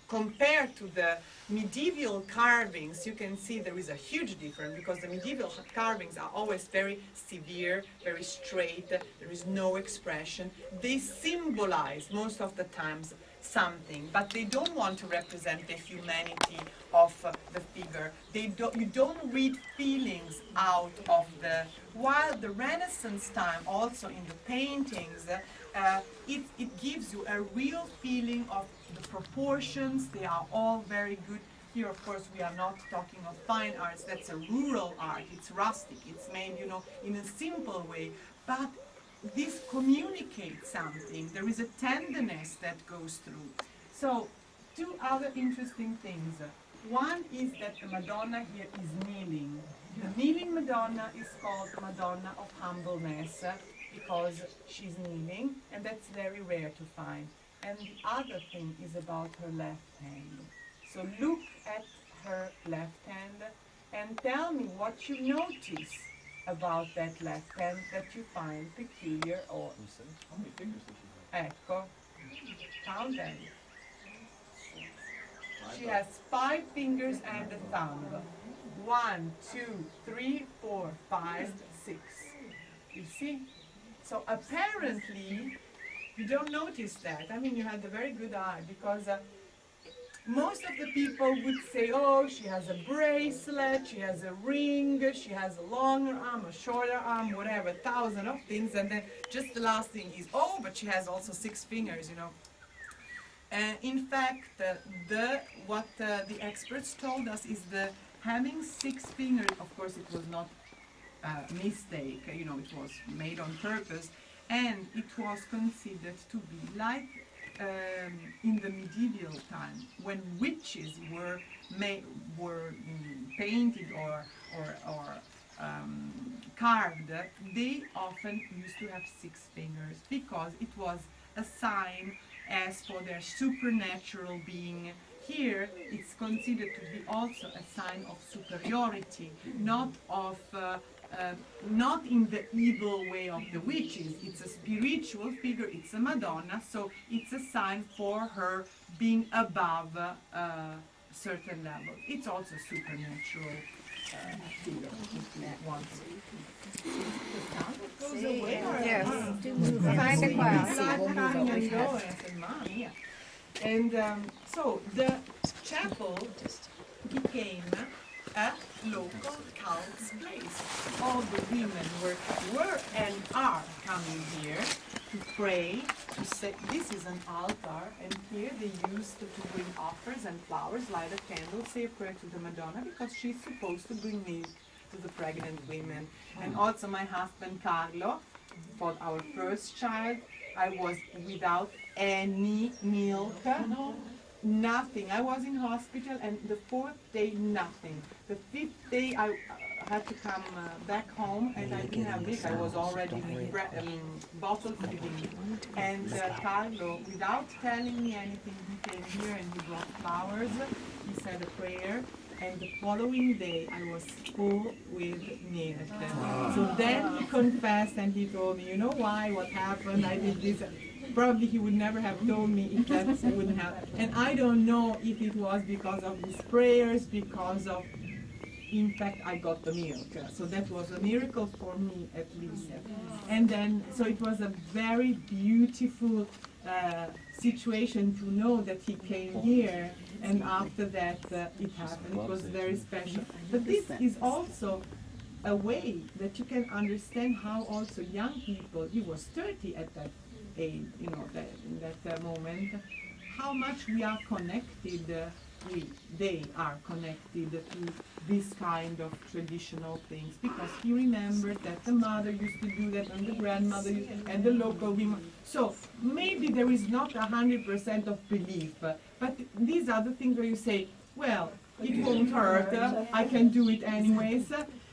Compared to the medieval carvings, you can see there is a huge difference, because the medieval carvings are always very severe, very straight, there is no expression. They symbolize most of the times something, but they don't want to represent the humanity of the figure. You don't read feelings out of while the Renaissance time, also in the paintings, it gives you a real feeling of the proportions. They are all very good. Here, of course, we are not talking of fine arts. That's a rural art. It's rustic. It's made, in a simple way. But this communicates something. There is a tenderness that goes through. So, two other interesting things. One is that the Madonna here is kneeling. The kneeling Madonna is called Madonna of Humbleness, because she's kneeling, and that's very rare to find. And the other thing is about her left hand. So look at her left hand and tell me what you notice about that left hand that you find peculiar or... How many fingers does she have? Ecco, count them. She has 5 fingers and a thumb. 1, 2, 3, 4, 5, 6. You see? So apparently, you don't notice that. I mean, you had a very good eye, because most of the people would say, oh, she has a bracelet, she has a ring, she has a longer arm, a shorter arm, whatever, 1,000 of things, and then just the last thing is, oh, but she has also 6 fingers, In fact, what the experts told us is having 6 fingers, of course it was not a mistake, it was made on purpose, and it was considered to be like in the medieval time, when witches were painted or carved. They often used to have 6 fingers, because it was a sign as for their supernatural being. Here, it's considered to be also a sign of superiority, not in the evil way of the witches. It's a spiritual figure, it's a Madonna, so it's a sign for her being above a certain level. It's also a supernatural figure, if you want to. Goes away. Yes. Find the class. And so the chapel became a local cult's place. All the women were and are coming here to pray, to say, this is an altar, and here they used to bring offers and flowers, light a candle, say a prayer to the Madonna, because she's supposed to bring milk to the pregnant women. And also my husband Carlo, for our first child, I was without any milk, nothing. I was in hospital, and the 4th day, nothing. The 5th day, I had to come back home, and I didn't have milk. I was already bottle feeding. And Carlo, without telling me anything, he came here and he brought flowers. He said a prayer. And the following day, I was full with milk. So then he confessed and he told me, you know why, what happened, I did this. Probably he would never have told me if that wouldn't happen. And I don't know if it was because of his prayers, because of, in fact, I got the milk. So that was a miracle for me, at least. And then, so it was a very beautiful situation to know that he came here, and after that it happened. It was very special. But this is also a way that you can understand how also young people, he was 30 at that age, you know, in that moment, how much we are connected, they are connected to this kind of traditional things, because he remembered that the mother used to do that, and the grandmother and the local women. So maybe there is not 100% of belief, but these are the things where you say, well, it won't hurt, I can do it anyways.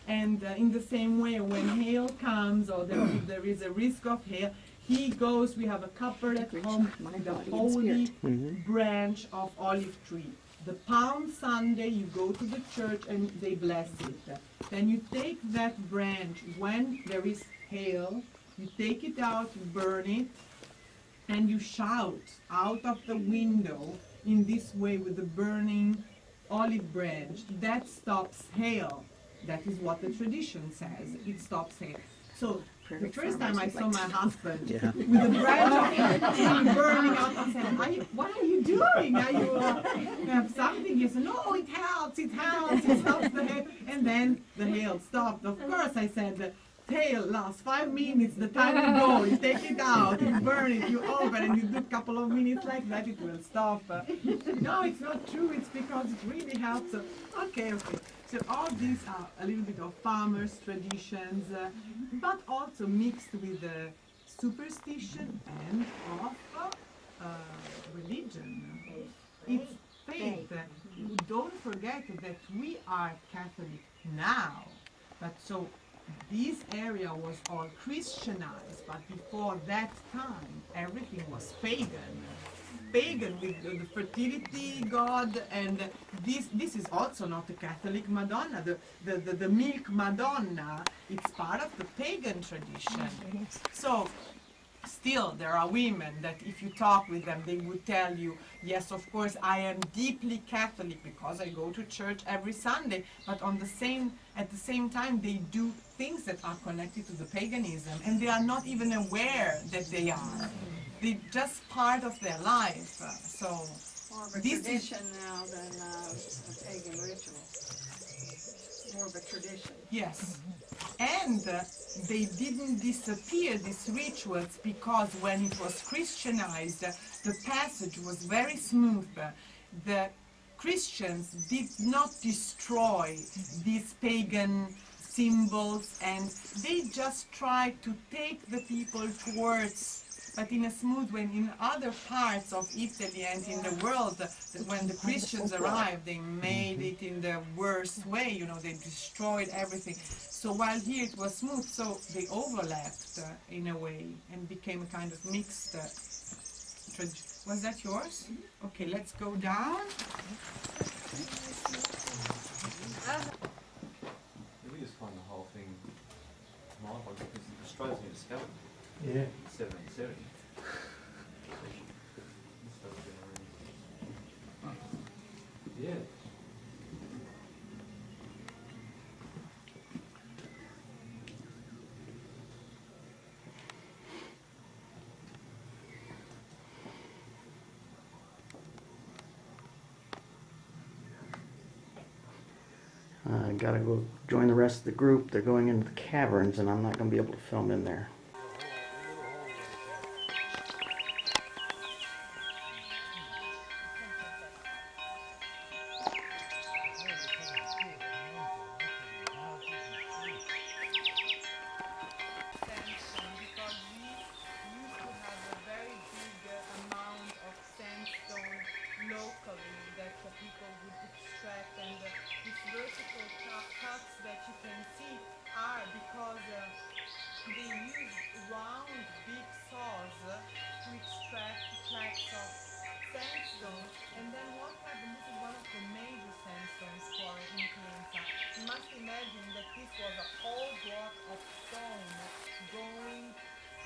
And in the same way, when hail comes, or there is a risk of hail, he goes, we have a couple at home, the holy branch of olive tree. The Palm Sunday, you go to the church and they bless it. Then you take that branch when there is hail, you take it out, you burn it, and you shout out of the window in this way with the burning olive branch. That stops hail. That is what the tradition says. It stops hail. So the first time I saw my husband with a branch of tree burning out, I said, what are you doing? Are you have something? He said, no, it helps, it stops the hail. And then the hail stopped. Of course, I said, the hail lasts 5 minutes, the time you go, you take it out, you burn it, you open, and you do a couple of minutes like that, it will stop. No, it's not true, it's because it really helps. Okay. So all these are a little bit of farmers' traditions, but also mixed with superstition and of religion. It's faith. Don't forget that we are Catholic now, but so this area was all Christianized, but before that time everything was pagan. Pagan with the fertility god, and this is also not a Catholic Madonna. The milk Madonna, it's part of the pagan tradition. So still there are women that if you talk with them, they would tell you, yes, of course I am deeply Catholic because I go to church every Sunday, but at the same time they do things that are connected to the paganism, and they are not even aware that they are. They're just part of their life. So more of a tradition now than a pagan ritual. More of a tradition. Yes. And they didn't disappear, these rituals, because when it was Christianized, the passage was very smooth. The Christians did not destroy these pagan symbols, and they just tried to take the people towards, but in a smooth way. In other parts of Italy and in the world, when the Christians arrived, they made it in the worst way, you know, they destroyed everything. So while here it was smooth, so they overlapped in a way and became a kind of mixed tradition. Was that yours? Okay, let's go down. We just find the whole thing mind-boggling because Australia's been discovered. Yeah. 1770. Yeah. I gotta go join the rest of the group. They're going into the caverns, and I'm not gonna be able to film in there. locally that the people would extract, and these vertical cuts that you can see are because they use round big saws to extract tracts of sandstone. And then what happened, this is one of the major sandstone quarry in Pienza. You must imagine that this was a whole block of stone going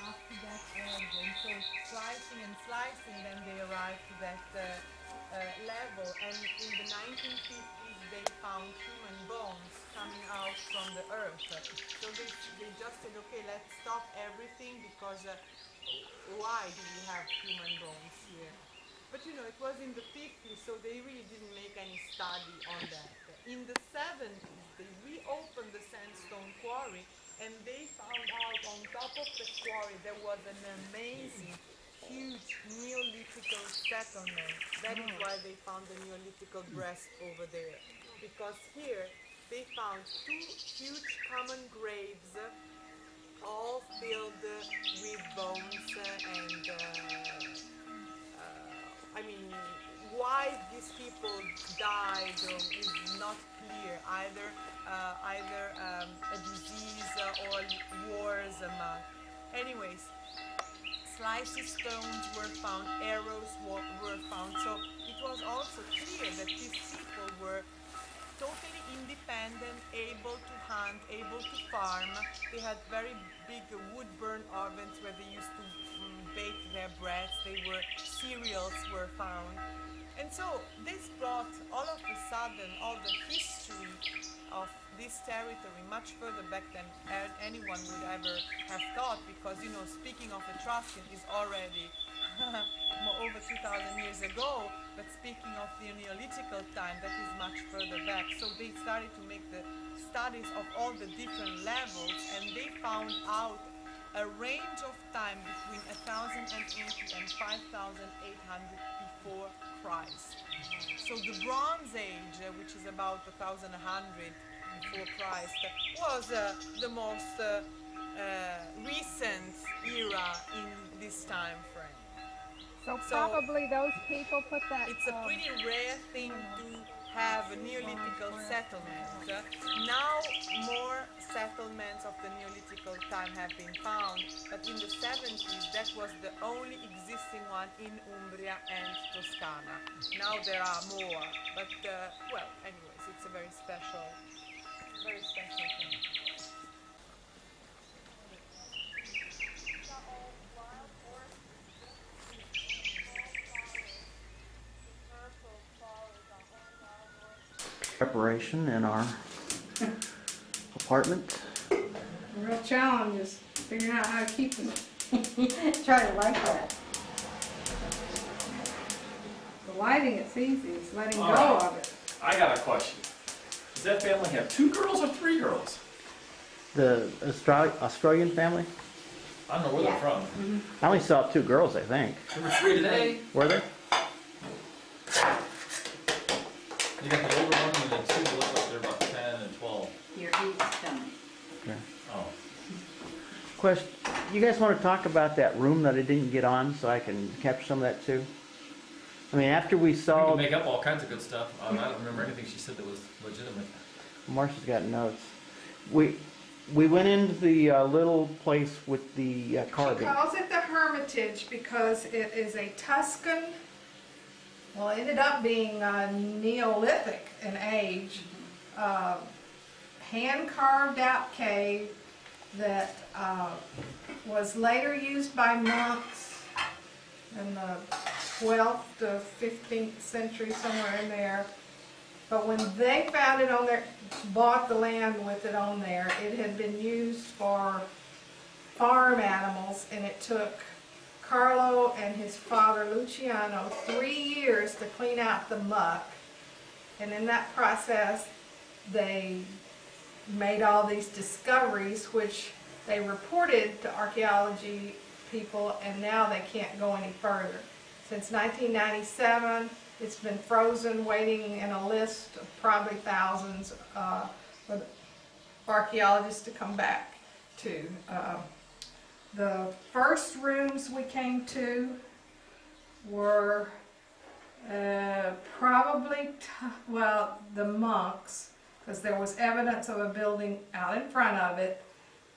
up to that edge, and so slicing and slicing, then they arrived to that level. And in the 1950s they found human bones coming out from the earth. So they just said, okay, let's stop everything, because why do we have human bones here? But you know, it was in the 50s, so they really didn't make any study on that. In the 70s, they reopened the sandstone quarry, and they found out on top of the quarry there was an amazing, huge Neolithical settlement. That is why they found the Neolithical breast over there. Because here they found two huge common graves, all filled with bones, and I mean, why these people died is not clear. Either a disease or wars. Anyways, sliced stones were found, arrows were found. So it was also clear that these people were totally independent, able to hunt, able to farm. They had very big wood burn ovens where they used to bake their breads. Cereals were found. And so this brought all of a sudden all the history of this territory much further back than anyone would ever have thought, because, you know, speaking of Etruscan is already over 2,000 years ago, but speaking of the Neolithical time, that is much further back. So they started to make the studies of all the different levels, and they found out a range of time between 1080 and 5800 before Christ. So the Bronze Age, which is about 1100 before Christ, was the most recent era in this time frame. So probably those people put that. It's a pretty rare thing to have a Neolithical settlement. Now more settlements of the Neolithical time have been found, but in the 70s that was the only existing one in Umbria and Toscana. Now there are more, but well, anyways, it's a very special thing. Preparation in our apartment. The real challenge is figuring out how to keep them. Try to like that. The lighting, it's easy. It's letting go Alright. of it. I got a question. Does that family have 2 girls or 3 girls? The Australian family? I don't know where they're from. I only saw 2 girls, I think. There were 3 today. Were there? You got the older one and then 2 that look like they're about 10 and 12. Your eight's coming. Okay. Oh. Question, you guys want to talk about that room that I didn't get on so I can capture some of that too? I mean, after we We saw, can make up all kinds of good stuff. I don't remember anything she said that was legitimate. Marcia's got notes. We went into the little place with the She carving. calls it the Hermitage because it is a Tuscan, well, it ended up being Neolithic in age, hand-carved out cave that was later used by monks in the 12th to 15th century, somewhere in there. But when they found it on there, bought the land with it on there, it had been used for farm animals, and it took Carlo and his father Luciano 3 years to clean out the muck. And in that process, they made all these discoveries, which they reported to archaeology people, and now they can't go any further. Since 1997, it's been frozen, waiting in a list of probably thousands for the archaeologists to come back to. The first rooms we came to were probably, well, the monks, because there was evidence of a building out in front of it,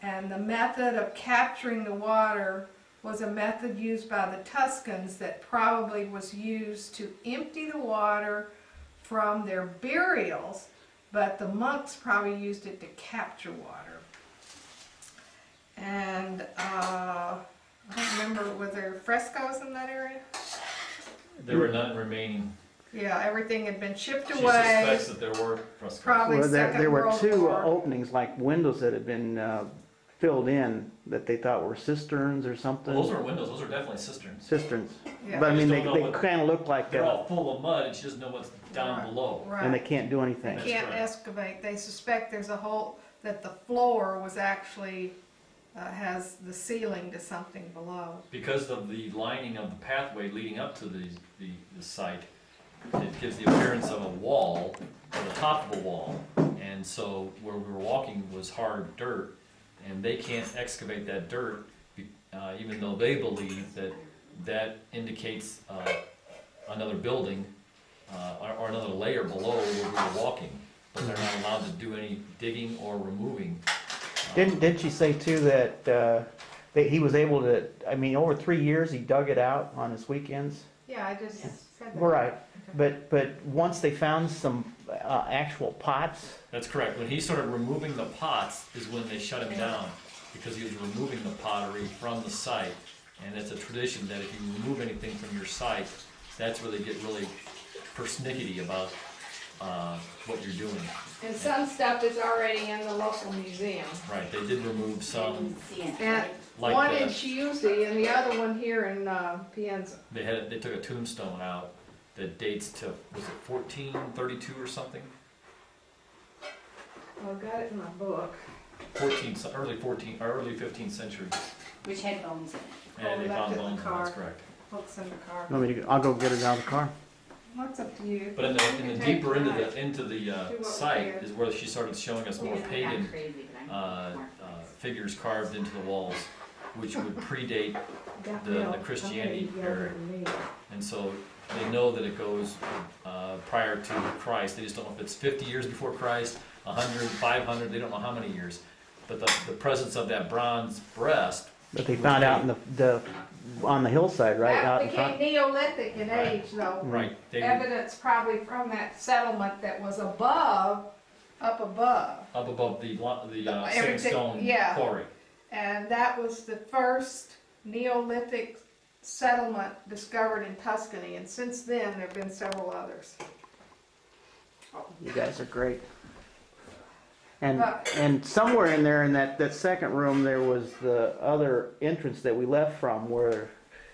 and the method of capturing the water was a method used by the Tuscans that probably was used to empty the water from their burials, but the monks probably used it to capture water. And I don't remember, were there frescoes in that area? There were none remaining. Yeah, everything had been chipped She away. suspects that there were frescoes. Probably Well, there Second were World two War. openings, like windows that had been filled in that they thought were cisterns or something. Well, those aren't windows, those are definitely cisterns. Cisterns. Yeah. But I mean, Just they don't know what- kind of look like, They're all full of mud and she doesn't know what's down Right. below. Right. and they can't do They anything. That's can't correct. excavate. They suspect there's a hole, that the floor was actually, has the ceiling to something below. Because of the lining of the pathway leading up to the site, it gives the appearance of a wall, or the top of a wall. And so where we were walking was hard dirt, and they can't excavate that dirt, even though they believe that that indicates another building or another layer below where we were walking. But they're not allowed to do any digging or removing. Didn't she say too that he was able to, I mean, over 3 years, he dug it out on his weekends? Yeah, I just said that. Right, but once they found some actual pots, That's correct. When he started removing the pots is when they shut him down, because he was removing the pottery from the site. And it's a tradition that if you remove anything from your site, that's where they get really persnickety about what you're doing. And some stuff is already in the local museum. Right, they did remove some, And like one in the, Chiusi and the other one here in Pienza. they took a tombstone out that dates to, was it 1432 or something? I've got it in my book. Early 15th century. Which had bones in it. And they left found it in the bones, and that's car. correct. Books in the car. want me to, I'll go get it out of the car. What's up to you? But in You the can take deeper into mine. the what site we is where she started showing us more Yeah, pagan not crazy, but I'm more figures carved into the walls, which would predate Got the milk. Christianity Somebody yelled era. at me. And so they know that it goes prior to Christ. They just don't know if it's 50 years before Christ, 100, 500, they don't know how many years. But the presence of that bronze breast. But they found out in the on the hillside, right That out in became front. Neolithic in Right. age though. Right. They were Evidence probably from that settlement that was above, up above. up above the Everything- sandstone yeah. quarry. And that was the first Neolithic settlement discovered in Tuscany. And since then, there have been several others. You guys are great. And But- and somewhere in there in that second room there was the other entrance that we left from, where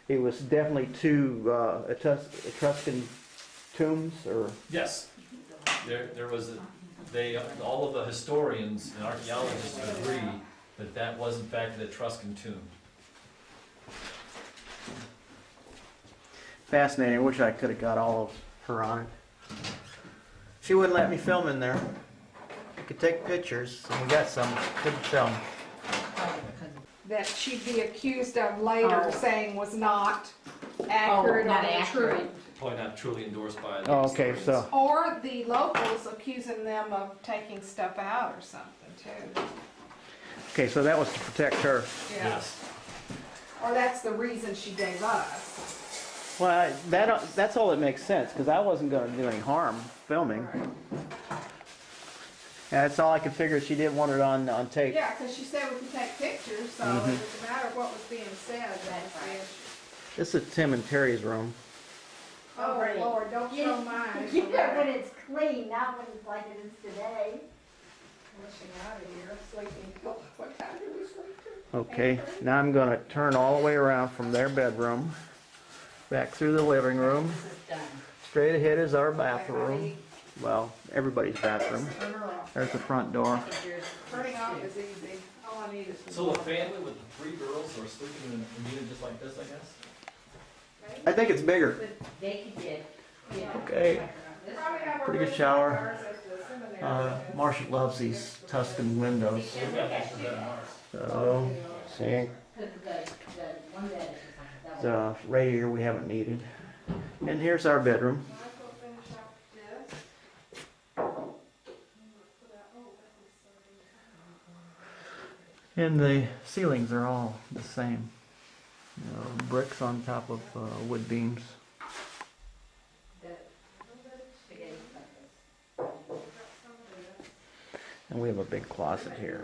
it was definitely two Etruscan tombs, or Yes, there was all of the historians and archaeologists agree that that was in fact the Etruscan tomb. fascinating. I wish I could have got all of her on it. She wouldn't let me film in there. I could take pictures, and we got some. Couldn't film. That she'd be accused of later Oh. saying was not accurate not or accurate. true. Probably not truly endorsed by the Oh, okay, historians. so Or the locals accusing them of taking stuff out or something too. okay, so that was to protect her. Yeah. Yes. Or that's the reason she gave us. Well, that's all that makes sense, because I wasn't going to do any harm filming. And that's all I could figure. She didn't want it on tape. Yeah, because she said we could take pictures, so it doesn't matter what was being said. That's the issue. This is Tim and Terry's room. Oh, Right. Lord, don't show mine. Yeah, when it's clean, not when it's like it is today. Wishing out of here, sleeping till, what time do we sleep to? Okay, now I'm going to turn all the way around from their bedroom, back through the living room. This is done. Straight ahead is our bathroom. Well, everybody's bathroom. Turn her off. There's the front door. I think yours is Turning off is easy. All I need is the So a family with 3 girls are sleeping in a unit just like this, I guess? I think it's bigger. But they could get, yeah. Okay. Probably have a Pretty good room shower. like ours at the seminary. Marcia loves these Tuscan windows. So we've got extra bed in ours. So, see, Because the one bed is just like that. the radiator we haven't needed. And here's our bedroom. Might as well finish up And the ceilings are all the same. You know, bricks on top of wood beams. And we have a big closet here.